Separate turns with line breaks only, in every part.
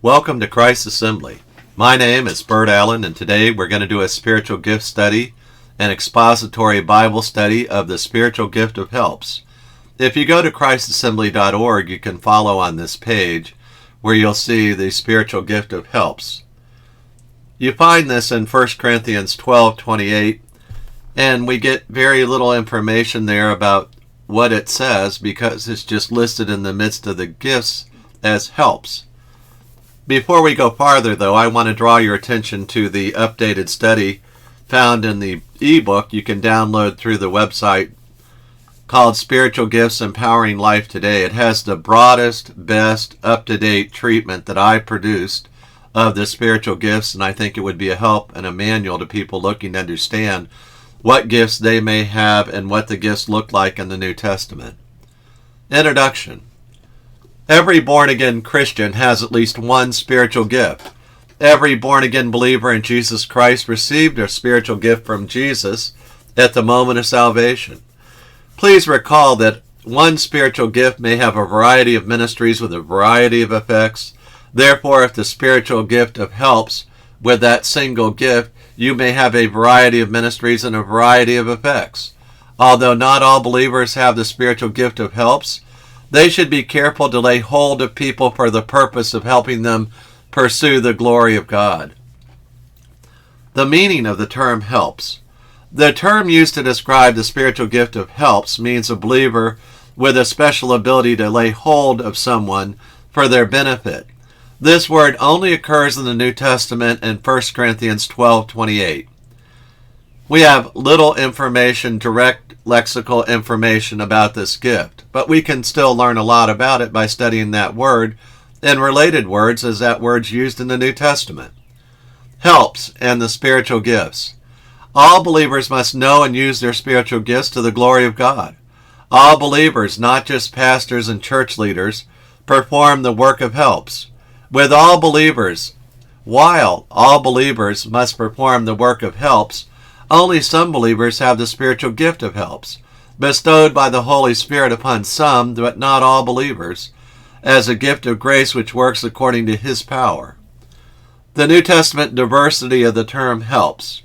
Welcome to Christ Assembly. My name is Bert Allen, and today we're going to do a spiritual gift study, an expository Bible study of the spiritual gift of helps. If you go to christassembly.org, you can follow on this page where you'll see the spiritual gift of helps. You find this in 1 Corinthians 12:28, and we get very little information there about what it says because it's just listed in the midst of the gifts as helps. Before we go farther, though, I want to draw your attention to the updated study found in the ebook you can download through the website called Spiritual Gifts Empowering Life Today. It has the broadest, best, up-to-date treatment that I produced of the spiritual gifts, and I think it would be a help and a manual to people looking to understand what gifts they may have and what the gifts look like in the New Testament. Introduction. Every born-again Christian has at least one spiritual gift. Every born-again believer in Jesus Christ received a spiritual gift from Jesus at the moment of salvation. Please recall that one spiritual gift may have a variety of ministries with a variety of effects. Therefore, if the spiritual gift of helps with that single gift, you may have a variety of ministries and a variety of effects. Although not all believers have the spiritual gift of helps, they should be careful to lay hold of people for the purpose of helping them pursue the glory of God. The meaning of the term helps. The term used to describe the spiritual gift of helps means a believer with a special ability to lay hold of someone for their benefit. This word only occurs in the New Testament in 1 Corinthians 12:28. We have little information, direct lexical information about this gift, but we can still learn a lot about it by studying that word and related words as that word's used in the New Testament. Helps and the spiritual gifts. All believers must know and use their spiritual gifts to the glory of God. All believers, not just pastors and church leaders, perform the work of helps. With all believers, while all believers must perform the work of helps, only some believers have the spiritual gift of helps, bestowed by the Holy Spirit upon some, but not all believers, as a gift of grace which works according to His power. The New Testament diversity of the term helps.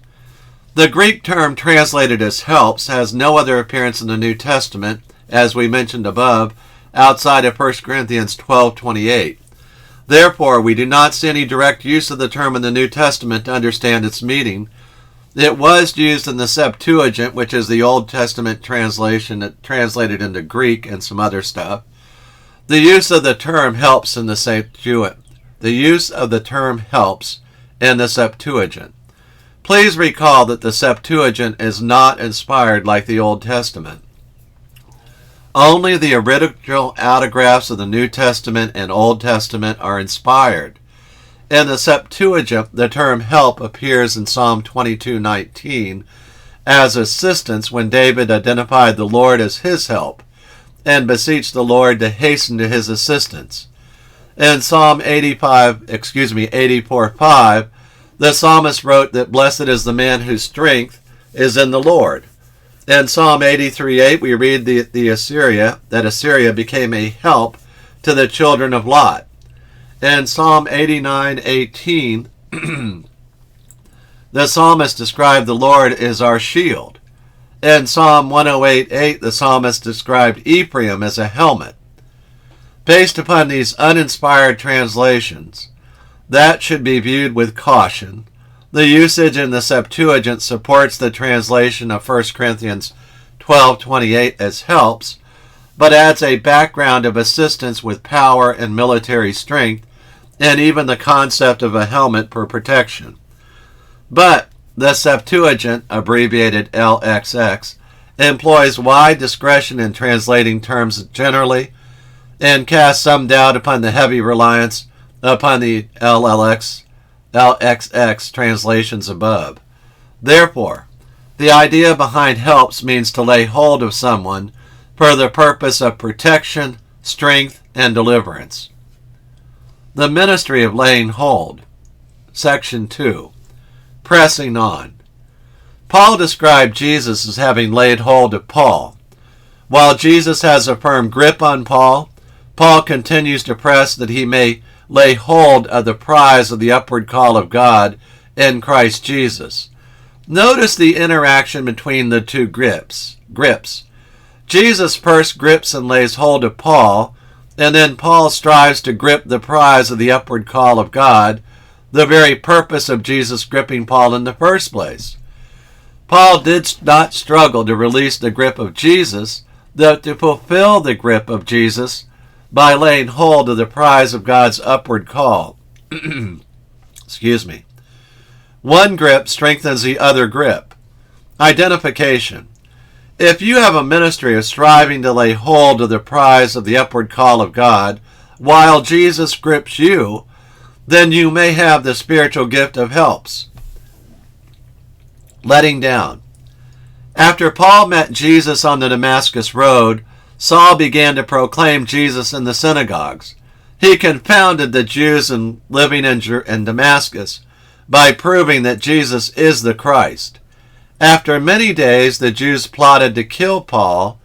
The Greek term translated as helps has no other appearance in the New Testament, as we mentioned above, outside of 1 Corinthians 12:28. Therefore, we do not see any direct use of the term in the New Testament to understand its meaning. It was used in the Septuagint, which is the Old Testament translation that translated into Greek and some other stuff. The use of the term helps in the Septuagint. Please recall that the Septuagint is not inspired like the Old Testament. Only the original autographs of the New Testament and Old Testament are inspired. In the Septuagint, the term help appears in Psalm 22:19 as assistance when David identified the Lord as his help and beseeched the Lord to hasten to his assistance. In Psalm 84:5, the psalmist wrote that blessed is the man whose strength is in the Lord. In Psalm 83:8, we read that Assyria became a help to the children of Lot. In Psalm 89:18, the psalmist described the Lord as our shield. In Psalm 108:8, the psalmist described Ephraim as a helmet. Based upon these uninspired translations, that should be viewed with caution. The usage in the Septuagint supports the translation of 1 Corinthians 12:28 as helps, but adds a background of assistance with power and military strength, and even the concept of a helmet for protection. But the Septuagint, abbreviated LXX, employs wide discretion in translating terms generally, and casts some doubt upon the heavy reliance upon the LXX translations above. Therefore, the idea behind helps means to lay hold of someone for the purpose of protection, strength, and deliverance. The ministry of laying hold. Section 2. Pressing on. Paul described Jesus as having laid hold of Paul. While Jesus has a firm grip on Paul, Paul continues to press that he may lay hold of the prize of the upward call of God in Christ Jesus. Notice the interaction between the two grips. Jesus first grips and lays hold of Paul, and then Paul strives to grip the prize of the upward call of God, the very purpose of Jesus gripping Paul in the first place. Paul did not struggle to release the grip of Jesus, but to fulfill the grip of Jesus by laying hold of the prize of God's upward call. Excuse me. One grip strengthens the other grip. Identification. If you have a ministry of striving to lay hold of the prize of the upward call of God while Jesus grips you, then you may have the spiritual gift of helps. Letting down. After Paul met Jesus on the Damascus road, Saul began to proclaim Jesus in the synagogues. He confounded the Jews living in Damascus by proving that Jesus is the Christ. After many days, the Jews plotted to kill Paul,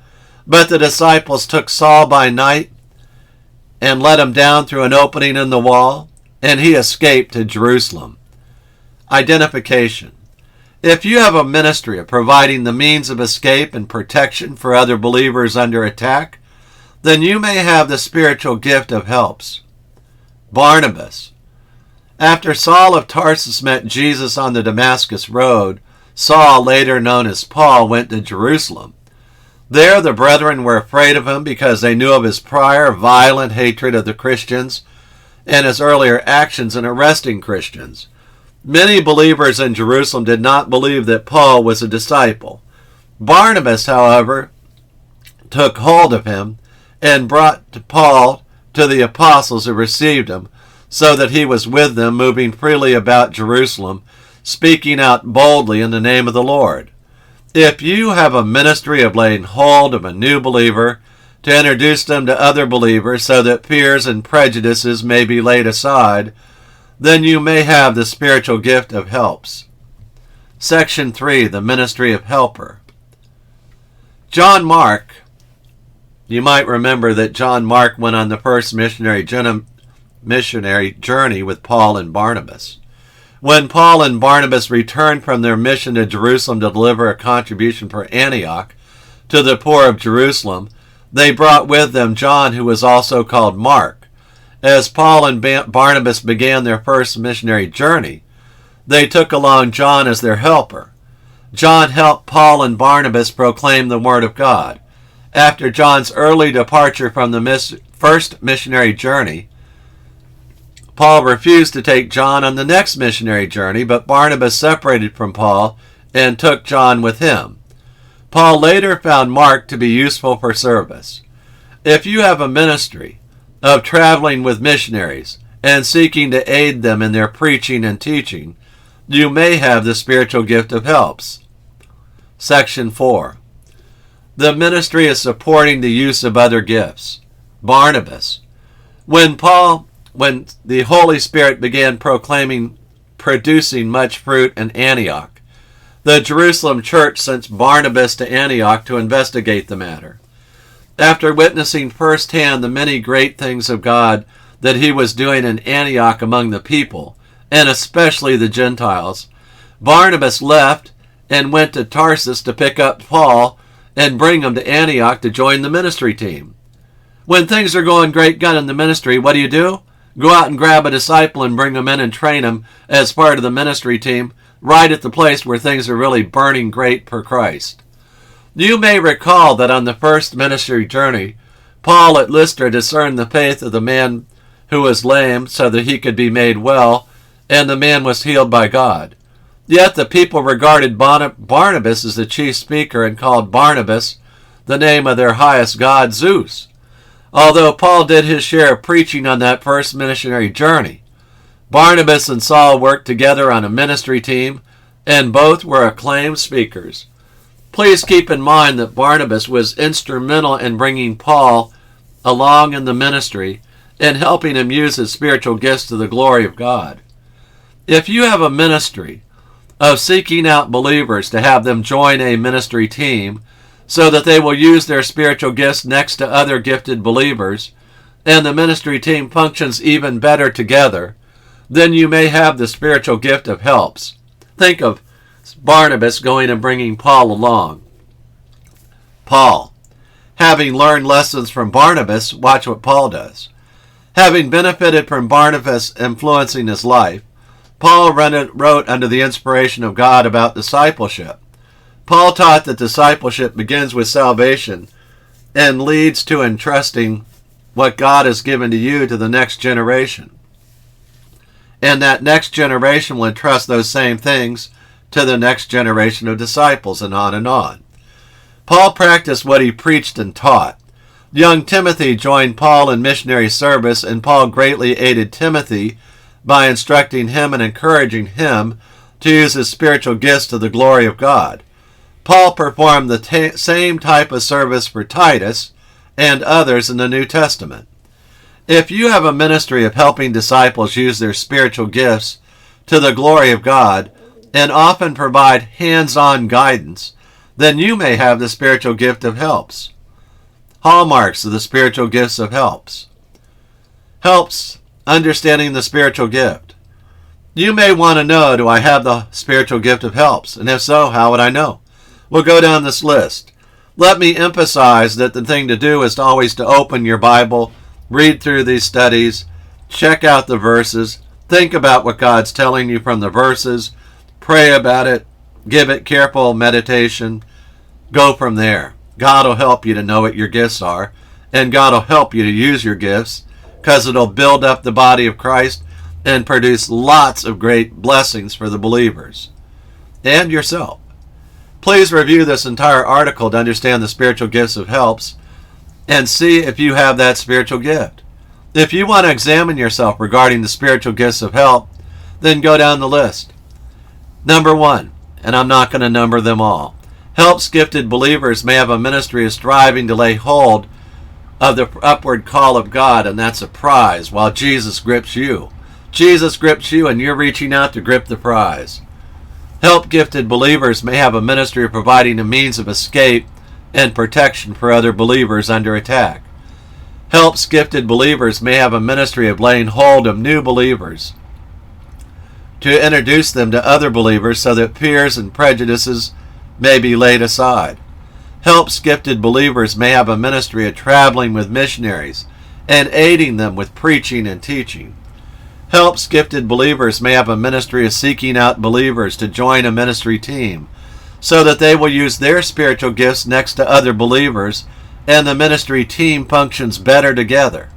but the disciples took Saul by night and let him down through an opening in the wall, and he escaped to Jerusalem. Identification. If you have a ministry of providing the means of escape and protection for other believers under attack, then you may have the spiritual gift of helps. Barnabas. After Saul of Tarsus met Jesus on the Damascus road, Saul, later known as Paul, went to Jerusalem. There the brethren were afraid of him because they knew of his prior violent hatred of the Christians and his earlier actions in arresting Christians. Many believers in Jerusalem did not believe that Paul was a disciple. Barnabas, however, took hold of him and brought Paul to the apostles who received him, so that he was with them, moving freely about Jerusalem, speaking out boldly in the name of the Lord. If you have a ministry of laying hold of a new believer to introduce them to other believers so that fears and prejudices may be laid aside, then you may have the spiritual gift of helps. Section 3, the ministry of helper. John Mark. You might remember that John Mark went on the first missionary journey with Paul and Barnabas. When Paul and Barnabas returned from their mission to Jerusalem to deliver a contribution for Antioch to the poor of Jerusalem, they brought with them John, who was also called Mark. As Paul and Barnabas began their first missionary journey, they took along John as their helper. John helped Paul and Barnabas proclaim the Word of God. After John's early departure from the first missionary journey, Paul refused to take John on the next missionary journey, but Barnabas separated from Paul and took John with him. Paul later found Mark to be useful for service. If you have a ministry of traveling with missionaries and seeking to aid them in their preaching and teaching, you may have the spiritual gift of helps. Section 4. The ministry is supporting the use of other gifts. Barnabas. When the Holy Spirit began producing much fruit in Antioch, the Jerusalem church sent Barnabas to Antioch to investigate the matter. After witnessing firsthand the many great things of God that he was doing in Antioch among the people, and especially the Gentiles, Barnabas left and went to Tarsus to pick up Paul and bring him to Antioch to join the ministry team. When things are going great gun in the ministry, what do? Go out and grab a disciple and bring him in and train him as part of the ministry team right at the place where things are really burning great for Christ. You may recall that on the first ministry journey, Paul at Lystra discerned the faith of the man who was lame so that he could be made well, and the man was healed by God. Yet the people regarded Barnabas as the chief speaker and called Barnabas the name of their highest god, Zeus. Although Paul did his share of preaching on that first missionary journey, Barnabas and Saul worked together on a ministry team, and both were acclaimed speakers. Please keep in mind that Barnabas was instrumental in bringing Paul along in the ministry and helping him use his spiritual gifts to the glory of God. If you have a ministry of seeking out believers to have them join a ministry team so that they will use their spiritual gifts next to other gifted believers, and the ministry team functions even better together, then you may have the spiritual gift of helps. Think of Barnabas going and bringing Paul along. Paul, having learned lessons from Barnabas, watch what Paul does. Having benefited from Barnabas influencing his life, Paul wrote under the inspiration of God about discipleship. Paul taught that discipleship begins with salvation and leads to entrusting what God has given to you to the next generation. And that next generation will entrust those same things to the next generation of disciples, and on and on. Paul practiced what he preached and taught. Young Timothy joined Paul in missionary service, and Paul greatly aided Timothy by instructing him and encouraging him to use his spiritual gifts to the glory of God. Paul performed the same type of service for Titus and others in the New Testament. If you have a ministry of helping disciples use their spiritual gifts to the glory of God and often provide hands-on guidance, then you may have the spiritual gift of helps. Hallmarks of the spiritual gifts of helps. Helps, understanding the spiritual gift. You may want to know, do I have the spiritual gift of helps? And if so, how would I know? We'll go down this list. Let me emphasize that the thing to do is always to open your Bible, read through these studies, check out the verses, think about what God's telling you from the verses, pray about it, give it careful meditation, go from there. God will help you to know what your gifts are, and God will help you to use your gifts, because it'll build up the body of Christ and produce lots of great blessings for the believers and yourself. Please review this entire article to understand the spiritual gifts of helps and see if you have that spiritual gift. If you want to examine yourself regarding the spiritual gifts of help, then go down the list. Number 1, and I'm not going to number them all. Helps gifted believers may have a ministry of striving to lay hold of the upward call of God, and that's a prize, while Jesus grips you. Jesus grips you, and you're reaching out to grip the prize. Help gifted believers may have a ministry of providing a means of escape and protection for other believers under attack. Helps gifted believers may have a ministry of laying hold of new believers to introduce them to other believers so that fears and prejudices may be laid aside. Helps gifted believers may have a ministry of traveling with missionaries and aiding them with preaching and teaching. Helps gifted believers may have a ministry of seeking out believers to join a ministry team so that they will use their spiritual gifts next to other believers and the ministry team functions better together.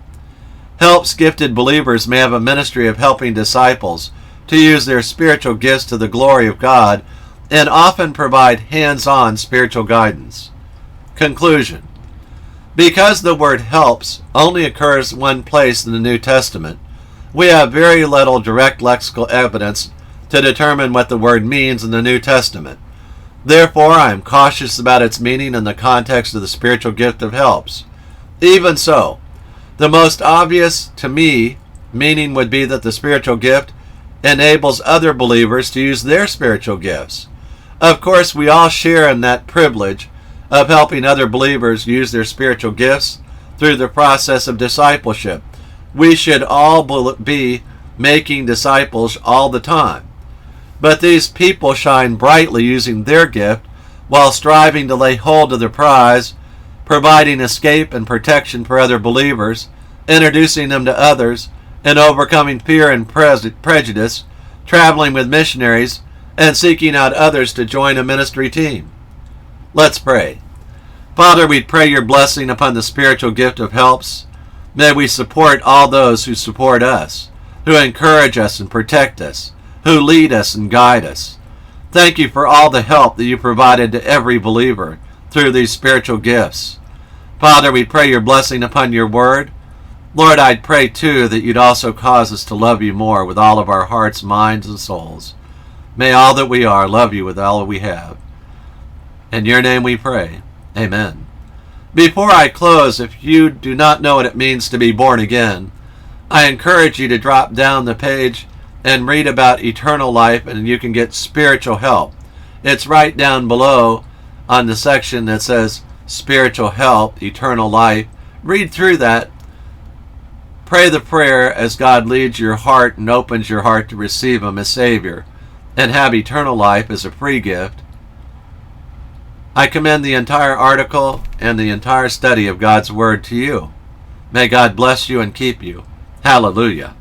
Helps gifted believers may have a ministry of helping disciples to use their spiritual gifts to the glory of God and often provide hands-on spiritual guidance. Conclusion. Because the word helps only occurs one place in the New Testament, we have very little direct lexical evidence to determine what the word means in the New Testament. Therefore, I am cautious about its meaning in the context of the spiritual gift of helps. Even so, the most obvious to me meaning would be that the spiritual gift enables other believers to use their spiritual gifts. Of course, we all share in that privilege of helping other believers use their spiritual gifts through the process of discipleship. We should all be making disciples all the time. But these people shine brightly using their gift while striving to lay hold of the prize, providing escape and protection for other believers, introducing them to others, and overcoming fear and prejudice, traveling with missionaries, and seeking out others to join a ministry team. Let's pray. Father, we pray your blessing upon the spiritual gift of helps. May we support all those who support us, who encourage us and protect us, who lead us and guide us. Thank you for all the help that you provided to every believer through these spiritual gifts. Father, we pray your blessing upon your word. Lord, I'd pray too that you'd also cause us to love you more with all of our hearts, minds, and souls. May all that we are love you with all that we have. In your name we pray. Amen. Before I close, if you do not know what it means to be born again, I encourage you to drop down the page and read about eternal life, and you can get spiritual help. It's right down below on the section that says spiritual help, eternal life. Read through that Pray the prayer as God leads your heart and opens your heart to receive Him as Savior and have eternal life as a free gift. I commend the entire article and the entire study of God's Word to you. May God bless you and keep you. Hallelujah.